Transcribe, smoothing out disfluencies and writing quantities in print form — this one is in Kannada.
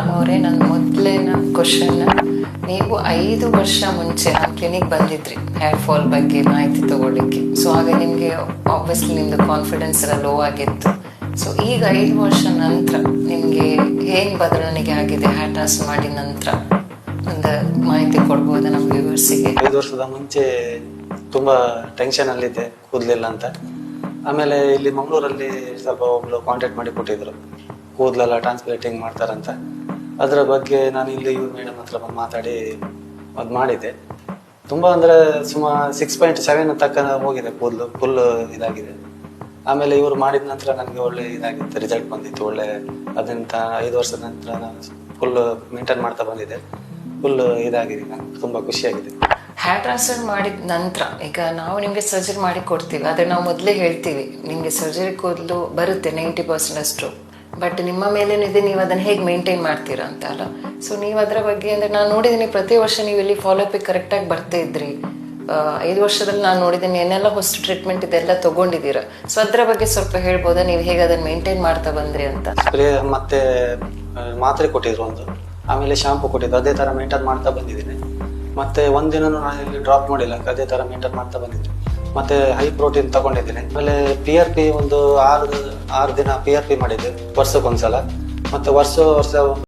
ರಾಮ್ ಅವರೇ, ನನ್ನ ಮೊದಲಿನ ಕ್ವಶನ್, ನೀವು 5 ವರ್ಷ ಮುಂಚೆ ನಮ್ಮ ಕ್ಲಿನಿಕ್ ಬಂದಿದ್ರಿ ಹೇರ್ ಫಾಲ್ ಬಗ್ಗೆ ಮಾಹಿತಿ ತಗೊಳ್ಳಿಕ್ಕೆ. ಸೊ ಆಗ ನಿಮಗೆ ಆಬ್ವಿಯಸ್ಲಿ ನಿಮ್ಮದು ಕಾನ್ಫಿಡೆನ್ಸ್ ಎಲ್ಲ ಲೋ ಆಗಿತ್ತು. ಸೊ ಈಗ 5 ವರ್ಷ ನಂತರ ನಿಮಗೆ ಏನು ಬದಲಾವಣೆ ಆಗಿದೆ ಹೇರ್ ಟ್ರಾನ್ಸ್ಫರ್ ಮಾಡಿದ ನಂತರ? ಒಂದು ಮಾಹಿತಿ ಕೊಡ್ಬೋದಾ ನಮ್ಮ ವ್ಯೂವರ್ಸಿಗೆ? 5 ವರ್ಷದ ಮುಂಚೆ ತುಂಬ ಟೆನ್ಷನಲ್ಲಿದ್ದೆ, ಕೂದಲಿಲ್ಲ ಅಂತ. ಆಮೇಲೆ ಇಲ್ಲಿ ಮಂಗಳೂರಲ್ಲಿ ಸ್ವಲ್ಪ ಒಬ್ಳು ಕಾಂಟ್ಯಾಕ್ಟ್ ಮಾಡಿ ಕೊಟ್ಟಿದ್ರು, ಕೂದಲೆಲ್ಲ ಟ್ರಾನ್ಸ್ಪ್ಲಾಂಟಿಂಗ್ ಮಾಡ್ತಾರಂತ. ಅದರ ಬಗ್ಗೆ ನಾನು ಇಲ್ಲಿ ಇವ್ರ ಮೇಡಮ್ ಹತ್ರ ಬಂದು ಮಾತಾಡಿ ಅದು ಮಾಡಿದ್ದೆ. ತುಂಬ ಅಂದರೆ ಸುಮಾರು 6.7 ತಕ್ಕ ಹೋಗಿದೆ, ಕೂದಲು ಫುಲ್ ಇದಾಗಿದೆ. ಆಮೇಲೆ ಇವರು ಮಾಡಿದ ನಂತರ ನನಗೆ ಒಳ್ಳೆ ಇದಾಗಿತ್ತು, ರಿಸಲ್ಟ್ ಬಂದಿತ್ತು ಒಳ್ಳೆ. ಅದರಿಂದ 5 ವರ್ಷದ ನಂತರ ನಾನು ಫುಲ್ ಮೇಂಟೈನ್ ಮಾಡ್ತಾ ಬಂದಿದ್ದೆ, ಫುಲ್ ಇದಾಗಿದೆ. ನನಗೆ ತುಂಬ ಖುಷಿಯಾಗಿದೆ. ಹೇರ್ ಟ್ರಾನ್ಸ್ಫರ್ ಮಾಡಿದ ನಂತರ ಈಗ ನಾವು ನಿಮಗೆ ಸರ್ಜರಿ ಮಾಡಿ ಕೊಡ್ತೀವಿ, ಆದರೆ ನಾವು ಮೊದಲೇ ಹೇಳ್ತೀವಿ ನಿಮಗೆ ಸರ್ಜರಿ ಕೂದಲು ಬರುತ್ತೆ 90% ಅಷ್ಟು, ಬಟ್ ನಿಮ್ಮ ಮೇಲೇನಿದೆ, ನೀವು ಅದನ್ನು ಹೇಗೆ ಮೇಂಟೈನ್ ಮಾಡ್ತೀರಾ ಅಂತ ಅಲ್ಲ. ಸೊ ನೀವು ಅದರ ಬಗ್ಗೆ ಅಂದರೆ ನಾನು ನೋಡಿದ್ದೀನಿ ಪ್ರತಿ ವರ್ಷ ನೀವು ಇಲ್ಲಿ ಫಾಲೋಅಪಿಗೆ ಕರೆಕ್ಟಾಗಿ ಬರ್ತಾ ಇದ್ರಿ. 5 ವರ್ಷದಲ್ಲಿ ನಾನು ನೋಡಿದ್ದೀನಿ ಏನೆಲ್ಲ ಹೊಸ ಟ್ರೀಟ್ಮೆಂಟ್ ಇದೆಲ್ಲ ತೊಗೊಂಡಿದ್ದೀರಾ. ಸೊ ಅದರ ಬಗ್ಗೆ ಸ್ವಲ್ಪ ಹೇಳ್ಬೋದಾ, ನೀವು ಹೇಗೆ ಅದನ್ನು ಮೇಂಟೈನ್ ಮಾಡ್ತಾ ಬಂದ್ರಿ ಅಂತ? ಸ್ಪ್ರೇ ಮತ್ತೆ ಮಾತ್ರೆ ಕೊಟ್ಟಿದ್ರು ಒಂದು, ಆಮೇಲೆ ಶಾಂಪು ಕೊಟ್ಟಿದ್ರು, ಅದೇ ಥರ ಮೇಂಟೈನ್ ಮಾಡ್ತಾ ಬಂದಿದ್ದೀನಿ. ಮತ್ತೆ ಒಂದಿನ ನಾನು ಇಲ್ಲಿ ಡ್ರಾಪ್ ಮಾಡಿಲ್ಲ, ಅದೇ ಥರ ಮೇಂಟೈನ್ ಮಾಡ್ತಾ ಬಂದಿದ್ದೀನಿ. ಮತ್ತೆ ಹೈ ಪ್ರೋಟೀನ್ ತಗೊಂಡಿದ್ದೀನಿ. ಆಮೇಲೆ PRP ಒಂದು 6 ದಿನ PRP ಮಾಡಿದ್ದೆ ವರ್ಷಕ್ಕೊಂದ್ಸಲ. ಮತ್ತೆ ವರ್ಷ